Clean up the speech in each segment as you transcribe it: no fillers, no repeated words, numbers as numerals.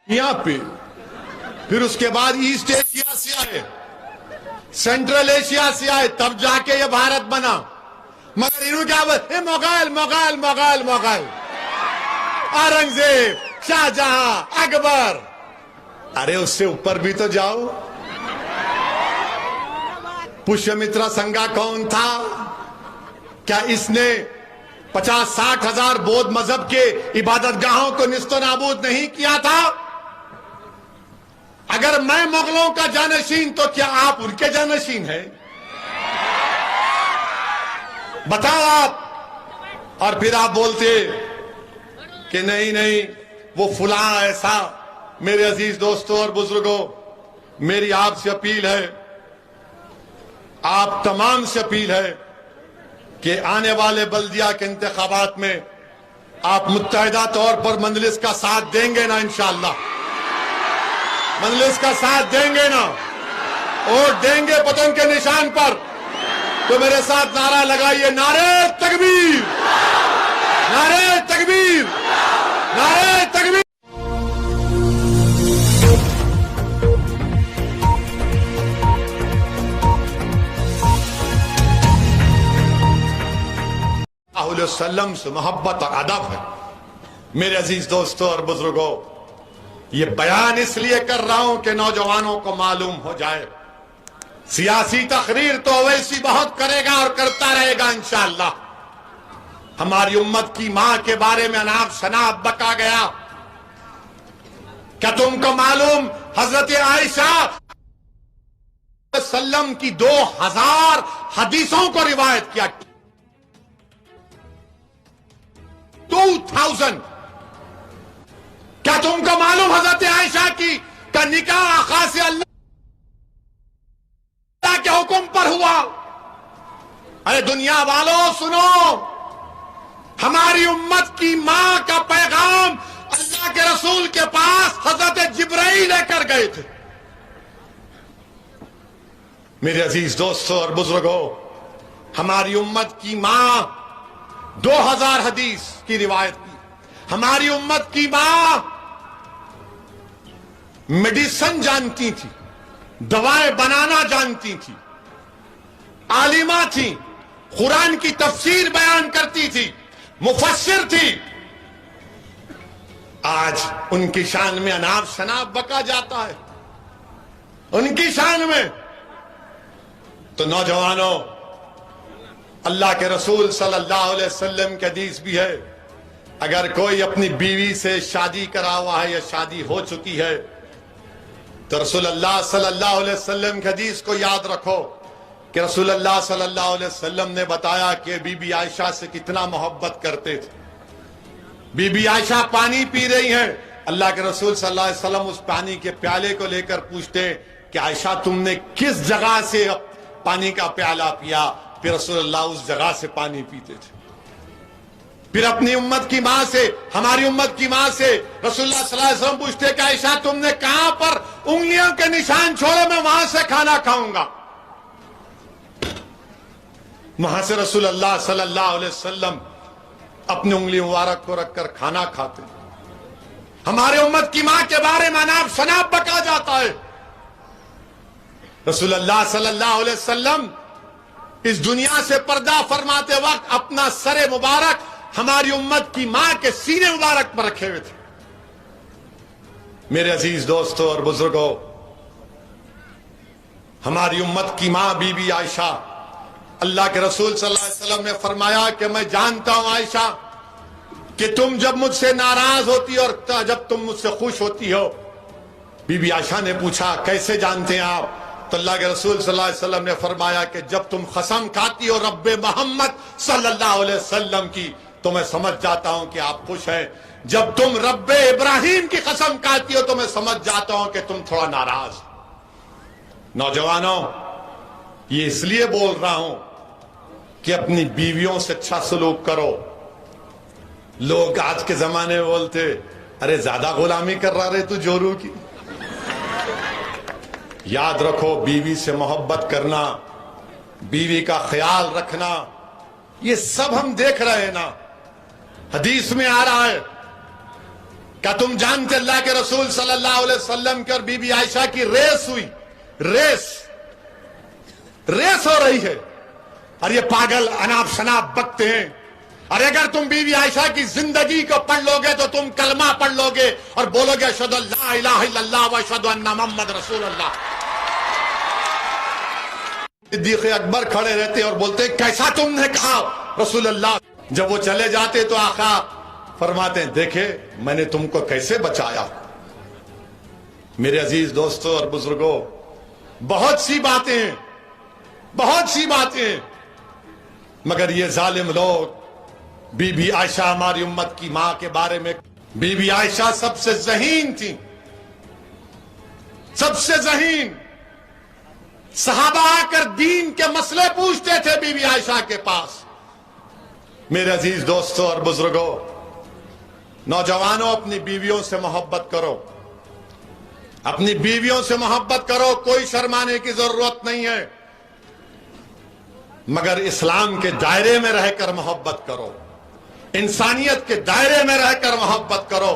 यहां पे, फिर उसके बाद ईस्ट एशिया से आए, सेंट्रल एशिया से आए, तब जाके ये भारत बना। मगर इन्होंने क्या बोला, मुगल मुगल मुगल मुगल, औरंगजेब, शाहजहां, अकबर। अरे उससे ऊपर भी तो जाओ। पुष्यमित्रा संगा कौन था? क्या इसने 50-60 हजार बौद्ध मजहब के इबादतगाहों को निस्तो नाबूद नहीं किया था? अगर मैं मुगलों का जानशीन तो क्या आप उनके जानशीन हैं? बताओ आप। और फिर आप बोलते कि नहीं नहीं वो फुला ऐसा। मेरे अजीज दोस्तों और बुजुर्गों, मेरी आपसे अपील है, आप तमाम से अपील है कि आने वाले बल्दिया के इंतखाबात में आप मुत्तहिदा तौर पर मजलिस का साथ देंगे ना? इंशाअल्लाह मजलिस का साथ देंगे ना? वोट देंगे पतंग के निशान पर? तो मेरे साथ नारा लगाइए, नारे तकबीर, नारे तकबीर, नारे तकबीर। सल्लम से मोहब्बत और अदब है। मेरे अजीज दोस्तों और बुजुर्गों, ये बयान इसलिए कर रहा हूं कि नौजवानों को मालूम हो जाए। सियासी तकरीर तो वैसी बहुत करेगा और करता रहेगा इंशाअल्लाह। हमारी उम्मत की मां के बारे में अनाप शनाप बका गया। क्या तुमको मालूम, हजरत आयशा सल्लम की 2000 हदीसों को रिवायत किया। 2000। क्या तुमको मालूम हजरत आयशा की का निकाह आका से अल्लाह के हुक्म पर हुआ? अरे दुनिया वालों सुनो, हमारी उम्मत की मां का पैगाम अल्लाह के रसूल के पास हजरत जिब्राइल लेकर गए थे। मेरे अजीज दोस्तों और बुजुर्गों, हमारी उम्मत की मां 2000 हदीस की रिवायत की। हमारी उम्मत की मां मेडिसिन जानती थी, दवाएं बनाना जानती थी, आलिमा थी, कुरान की तफसीर बयान करती थी, मुफस्सिर थी। आज उनकी शान में अनाप शनाप बका जाता है, उनकी शान में। तो नौजवानों, अल्लाह के रसूल सल्लल्लाहु अलैहि वसल्लम की हदीस भी है, अगर कोई अपनी बीवी से शादी करा हुआ है या शादी हो चुकी है तो रसूलुल्लाह सल्लल्लाहु अलैहि वसल्लम की हदीस को याद रखो कि रसूलुल्लाह सल्लल्लाहु अलैहि वसल्लम ने बताया कि बीबी आयशा से कितना मोहब्बत करते थे। बीबी आयशा पानी पी रही हैं, अल्लाह के रसूल सल्लल्लाहु अलैहि वसल्लम उस पानी के प्याले को लेकर पूछते कि आयशा तुमने किस जगह से पानी का प्याला पिया? फिर रसूलुल्लाह उस जगह से पानी पीते थे। फिर अपनी उम्मत की मां से, हमारी उम्मत की मां से रसूलुल्लाह सल्लल्लाहु अलैहि वसल्लम पूछते कि आयशा तुमने कहां पर उंगलियों के निशान छोड़े, मैं वहां से खाना खाऊंगा। वहां से रसूलुल्लाह सल्लल्लाहु अलैहि वसल्लम अपनी उंगली मुबारक को रखकर खाना खाते। हमारे उम्मत की मां के बारे में अनाप शनाप बका जाता है। रसूलुल्लाह सल्लल्लाहु अलैहि वसल्लम इस दुनिया से पर्दा फरमाते वक्त अपना सरे मुबारक हमारी उम्मत की मां के सीने मुबारक पर रखे हुए थे। मेरे अजीज दोस्तों और बुजुर्गों, हमारी उम्मत की मां बीबी आयशा, अल्लाह के रसूल सल्लल्लाहु अलैहि वसल्लम ने फरमाया कि मैं जानता हूं आयशा कि तुम जब मुझसे नाराज होती और जब तुम मुझसे खुश होती हो। बीबी आयशा ने पूछा कैसे जानते हैं आप? तो अल्लाह के रसूल सल्लल्लाहु अलैहि वसल्लम ने फरमाया कि जब तुम कसम खाती हो रब्बे मोहम्मद सल्लल्लाहु अलैहि वसल्लम की, तो मैं समझ जाता हूं कि आप खुश हैं। जब तुम रब्बे इब्राहिम की कसम खाती हो तो मैं समझ जाता हूं कि तुम थोड़ा नाराज। नौजवानों, ये इसलिए बोल रहा हूं कि अपनी बीवियों से अच्छा सलूक करो। लोग आज के जमाने में बोलते, अरे ज्यादा गुलामी कर रहा रे तू जोरू की। याद रखो, बीवी से मोहब्बत करना, बीवी का ख्याल रखना, ये सब हम देख रहे हैं ना। हदीस में आ रहा है क्या तुम जानते अल्लाह के रसूल सल्लल्लाहु अलैहि वसल्लम की और बीबी आयशा की रेस हुई, रेस हो रही है, और ये पागल अनाप शनाप बकते हैं। और अगर तुम बीबी आयशा की जिंदगी को पढ़ लोगे तो तुम कलमा पढ़ लोगे और बोलोगे अशहदु अल्ला इलाहा इल्लल्लाह व अशहदु अन्ना मुहम्मद रसूलुल्लाह। सिद्दीक़ अकबर खड़े रहते और बोलते कैसा तुमने कहा रसूलुल्लाह। जब वो चले जाते तो आका फरमाते हैं देखे मैंने तुमको कैसे बचाया। मेरे अजीज दोस्तों और बुजुर्गों, बहुत सी बातें, मगर ये जालिम लोग बीबी आयशा हमारी उम्मत की मां के बारे में, बीबी आयशा सबसे ज़हीन थी, सबसे ज़हीन। सहाबा आकर दीन के मसले पूछते थे बीबी आयशा के पास। मेरे अजीज दोस्तों और बुजुर्गों, नौजवानों अपनी बीवियों से मोहब्बत करो, अपनी बीवियों से मोहब्बत करो, कोई शर्माने की जरूरत नहीं है, मगर इस्लाम के दायरे में रहकर मोहब्बत करो, इंसानियत के दायरे में रहकर मोहब्बत करो,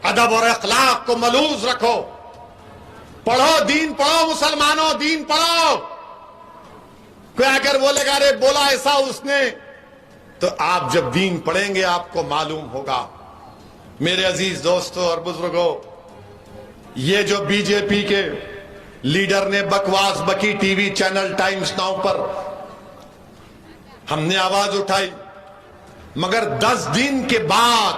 अदब और अखलाक को मलूज रखो। पढ़ो, दीन पढ़ो, मुसलमानों दीन पढ़ो। कोई आकर बोलेगा अरे बोला ऐसा उसने, तो आप जब दीन पढ़ेंगे आपको मालूम होगा। मेरे अजीज दोस्तों और बुजुर्गों, ये जो बीजेपी के लीडर ने बकवास बकी टीवी चैनल टाइम्स नाउ पर हमने आवाज उठाई, मगर 10 दिन के बाद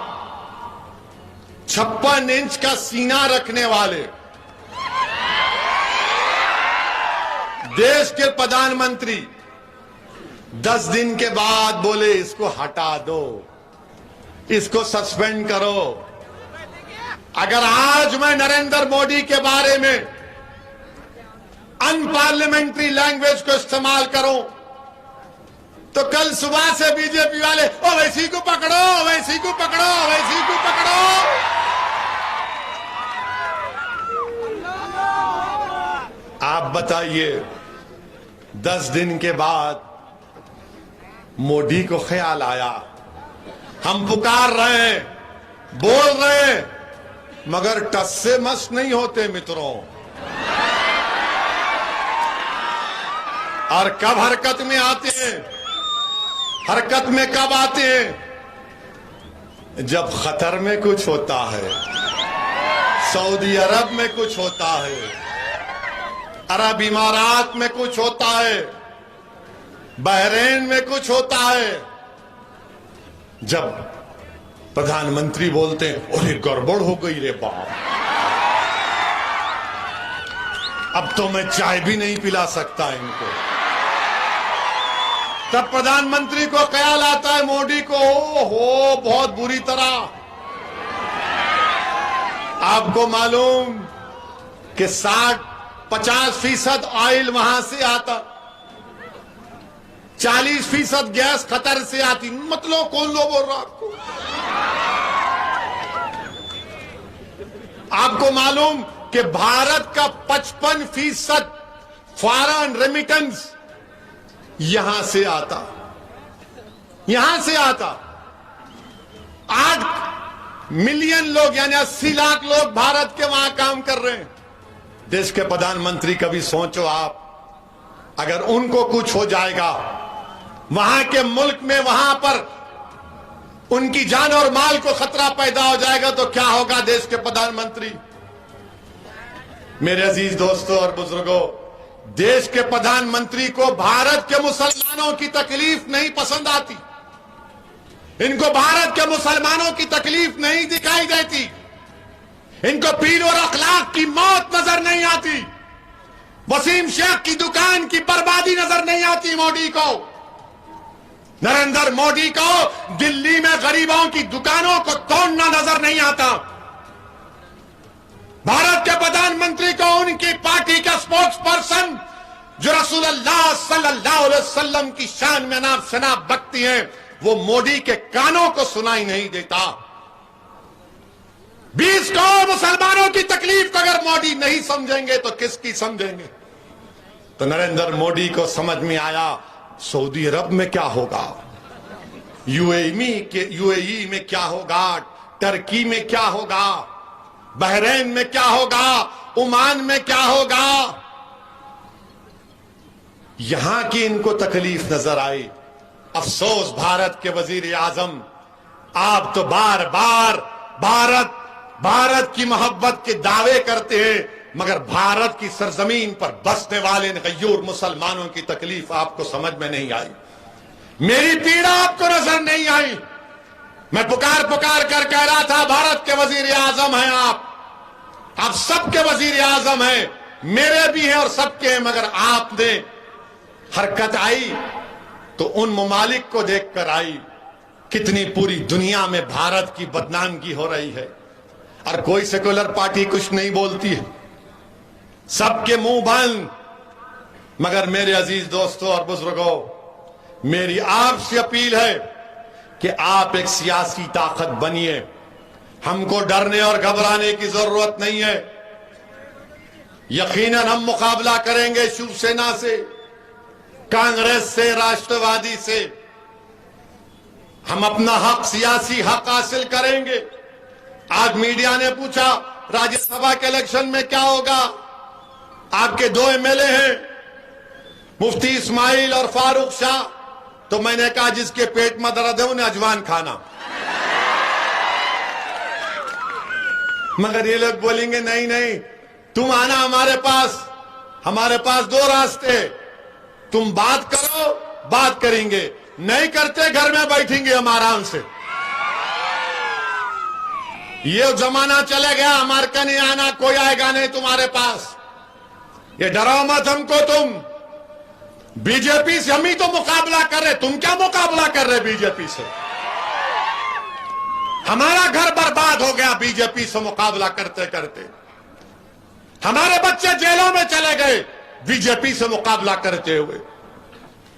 56 इंच का सीना रखने वाले देश के प्रधानमंत्री 10 दिन के बाद बोले इसको हटा दो, इसको सस्पेंड करो। अगर आज मैं नरेंद्र मोदी के बारे में अनपार्लियामेंट्री लैंग्वेज को इस्तेमाल करूं तो कल सुबह से बीजेपी वाले ओ वैसी को पकड़ो, वैसी को पकड़ो, वैसी को पकड़ो। आप बताइए 10 दिन के बाद मोदी को ख्याल आया, हम पुकार रहे हैं, बोल रहे हैं, मगर टस से मस नहीं होते मित्रों। और कब हरकत में आते हैं, हरकत में कब आते हैं, जब खतर में कुछ होता है, सऊदी अरब में कुछ होता है, अरब इमारात में कुछ होता है, बहरीन में कुछ होता है। जब प्रधानमंत्री बोलते हैं अरे गड़बड़ हो गई रे बाप, अब तो मैं चाय भी नहीं पिला सकता इनको, तब प्रधानमंत्री को ख्याल आता है मोदी को, हो बहुत बुरी तरह। आपको मालूम कि 50% ऑयल वहां से आता, 40% गैस कतर से आती। मतलब कौन लोग बोल रहा आपको? आपको मालूम कि भारत का 55% फॉरेन रेमिटेंस यहां से आता, यहां से आता। 8 मिलियन लोग यानी 80 लाख लोग भारत के वहां काम कर रहे हैं। देश के प्रधानमंत्री कभी सोचो आप, अगर उनको कुछ हो जाएगा वहां के मुल्क में, वहां पर उनकी जान और माल को खतरा पैदा हो जाएगा तो क्या होगा देश के प्रधानमंत्री? मेरे अजीज दोस्तों और बुजुर्गों, देश के प्रधानमंत्री को भारत के मुसलमानों की तकलीफ नहीं पसंद आती, इनको भारत के मुसलमानों की तकलीफ नहीं दिखाई देती, इनको पीर और अखलाक की मौत नजर नहीं आती, वसीम शेख की दुकान की बर्बादी नजर नहीं आती मोदी को, नरेंद्र मोदी को दिल्ली में गरीबों की दुकानों को तोड़ना नजर नहीं आता। भारत के प्रधानमंत्री को उनकी पार्टी का स्पोक्स पर्सन जो रसूलुल्लाह सल्लल्लाहु अलैहि वसल्लम की शान में नाम शनाब बकती हैं, वो मोदी के कानों को सुनाई नहीं देता। 20 करोड़ मुसलमानों की तकलीफ को अगर मोदी नहीं समझेंगे तो किसकी समझेंगे? तो नरेंद्र मोदी को समझ में आया सऊदी अरब में क्या होगा, यूएई में क्या होगा, टर्की में क्या होगा, बहरीन में क्या होगा, ओमान में क्या होगा। यहां की इनको तकलीफ नजर आई। अफसोस भारत के वजीर आजम, आप तो बार बार भारत की मोहब्बत के दावे करते हैं, मगर भारत की सरजमीन पर बसने वाले गयूर मुसलमानों की तकलीफ आपको समझ में नहीं आई। मेरी पीड़ा आपको नजर नहीं आई। मैं पुकार कर कह रहा था, भारत के वजीर आजम हैं आप सबके वजीर आजम हैं, मेरे भी हैं और सबके हैं, मगर आपने हरकत आई तो उन ममालिक को देखकर आई। कितनी पूरी दुनिया में भारत की बदनामगी हो रही है और कोई सेकुलर पार्टी कुछ नहीं बोलती है, सबके मुंह बंद। मगर मेरे अजीज दोस्तों और बुजुर्गों, मेरी आपसे अपील है कि आप एक सियासी ताकत बनिए। हमको डरने और घबराने की जरूरत नहीं है। यकीनन हम मुकाबला करेंगे शिवसेना से, कांग्रेस से, राष्ट्रवादी से। हम अपना हक, सियासी हक हासिल करेंगे। आज मीडिया ने पूछा राज्यसभा के इलेक्शन में क्या होगा। आपके 2 एमएलए हैं, मुफ्ती इस्माइल और फारूक शाह। तो मैंने कहा जिसके पेट में दर्द है उन्हें अजवान खाना। मगर ये लोग बोलेंगे नहीं नहीं, तुम आना हमारे पास 2 रास्ते, तुम बात करो, बात करेंगे, नहीं करते घर में बैठेंगे हम आराम से। ये जमाना चले गया, हमारे का नहीं आना, कोई आएगा नहीं तुम्हारे पास। ये डराओ मत हमको। तुम बीजेपी से हम ही तो मुकाबला कर रहे, तुम क्या मुकाबला कर रहे बीजेपी से? हमारा घर बर्बाद हो गया बीजेपी से मुकाबला करते करते। हमारे बच्चे जेलों में चले गए बीजेपी से मुकाबला करते हुए।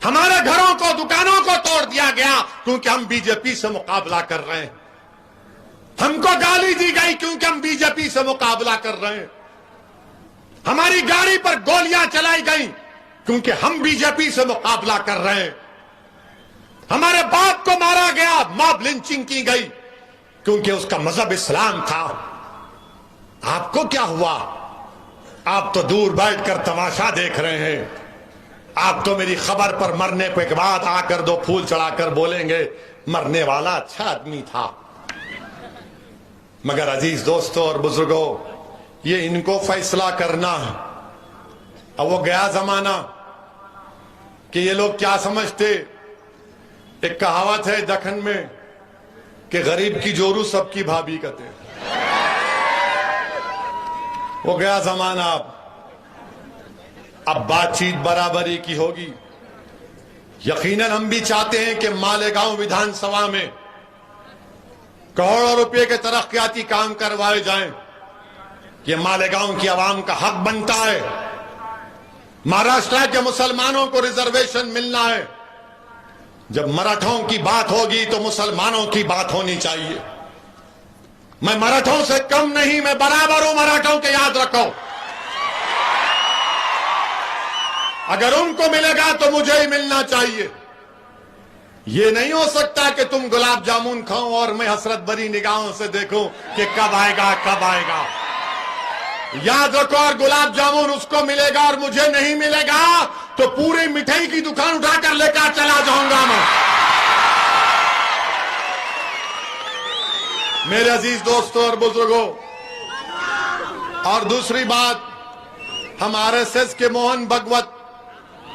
हमारे घरों को, दुकानों को तोड़ दिया गया क्योंकि हम बीजेपी से मुकाबला कर रहे हैं। हमको गाली दी गई क्योंकि हम बीजेपी से मुकाबला कर रहे हैं। हमारी गाड़ी पर गोलियां चलाई गई क्योंकि हम बीजेपी से मुकाबला कर रहे हैं। हमारे बाप को मारा गया, मॉब लिंचिंग की गई क्योंकि उसका मजहब इस्लाम था। आपको क्या हुआ? आप तो दूर बैठकर तमाशा देख रहे हैं। आप तो मेरी खबर पर मरने के बाद आकर 2 फूल चढ़ाकर बोलेंगे मरने वाला अच्छा आदमी था। मगर अजीज दोस्तों और बुजुर्गों, ये इनको फैसला करना है। अब वो गया जमाना कि ये लोग क्या समझते। एक कहावत है दखन में कि गरीब की जोरू सबकी भाभी कहते हैं। वो गया जमाना। अब बातचीत बराबरी की होगी। यकीनन हम भी चाहते हैं कि मालेगांव विधानसभा में करोड़ों रुपए के तरक्याती काम करवाए जाएं। ये मालेगांव की आवाम का हक बनता है। महाराष्ट्र के मुसलमानों को रिजर्वेशन मिलना है। जब मराठों की बात होगी तो मुसलमानों की बात होनी चाहिए। मैं मराठों से कम नहीं, मैं बराबर हूं मराठों के, याद रखो। अगर उनको मिलेगा तो मुझे ही मिलना चाहिए। ये नहीं हो सकता कि तुम गुलाब जामुन खाओ और मैं हसरत भरी निगाहों से देखूं कि कब आएगा कब आएगा। याद रखो, और गुलाब जामुन उसको मिलेगा और मुझे नहीं मिलेगा तो पूरी मिठाई की दुकान उठाकर लेकर चला जाऊंगा मैं। मेरे अजीज दोस्तों और बुजुर्गों, और दूसरी बात, हम आरएसएस के मोहन भगवत,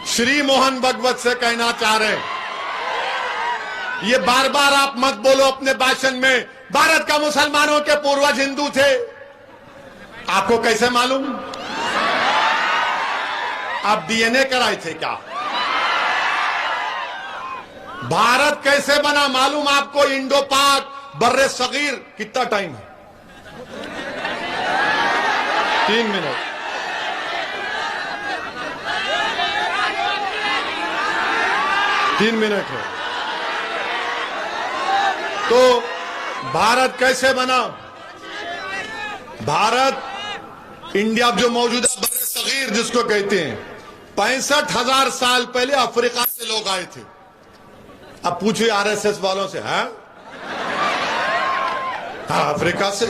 श्री मोहन भगवत से कहना चाह रहे हैं, ये बार बार आप मत बोलो अपने भाषण में भारत का मुसलमानों के पूर्वज हिंदू थे। आपको कैसे मालूम? आप डीएनए कराए थे क्या? भारत कैसे बना मालूम आपको? इंडो पाक बर्रे सगीर कितना टाइम है? 3 मिनट। तीन मिनट है। तो भारत कैसे बना? भारत, इंडिया जो मौजूदा बर्रे सगीर जिसको कहते हैं, 65,000 साल पहले अफ्रीका से लोग आए थे। अब पूछिए आरएसएस वालों से, है हाँ, अफ्रीका से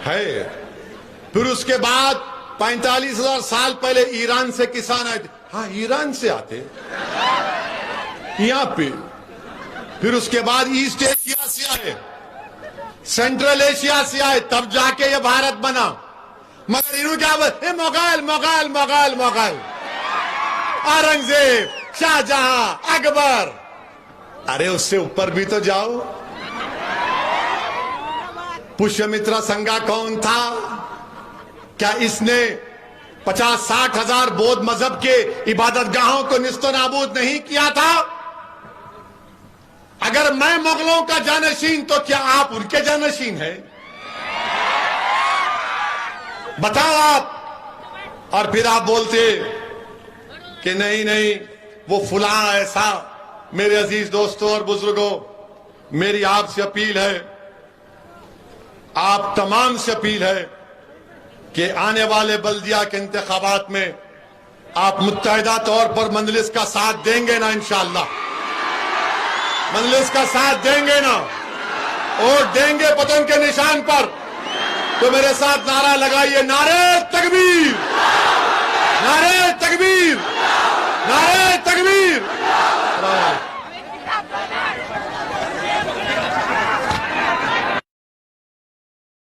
है। फिर उसके बाद 45,000 साल पहले ईरान से किसान आए थे। हाँ, ईरान से आते यहां पे। फिर उसके बाद ईस्ट एशिया से आए, सेंट्रल एशिया से आए, तब जाके ये भारत बना। मगर इन्हों क्या बोले, मुगल मुगल मुगल मुगल, औरंगजेब, शाहजहां, अकबर। अरे उससे ऊपर भी तो जाओ। पुष्यमित्रा संगा कौन था? क्या इसने 50-60 हजार बौद्ध मजहब के इबादतगाहों को निस्तो नाबूद नहीं किया था? अगर मैं मुगलों का जानशीन तो क्या आप उनके जानशीन हैं? बताओ आप। और फिर आप बोलते कि नहीं नहीं वो फुला ऐसा। मेरे अजीज दोस्तों और बुजुर्गों, मेरी आपसे अपील है, आप तमाम से अपील है कि आने वाले बल्दिया के इंतखाबात में आप मुत्तहिदा तौर पर मंजलिस का साथ देंगे ना? इंशाअल्लाह मंजलिस का साथ देंगे ना? वोट देंगे पतंग के निशान पर? तो मेरे साथ नारा लगाइए, नारे तकबीर, नारे तकबीर, नारे तकबीर।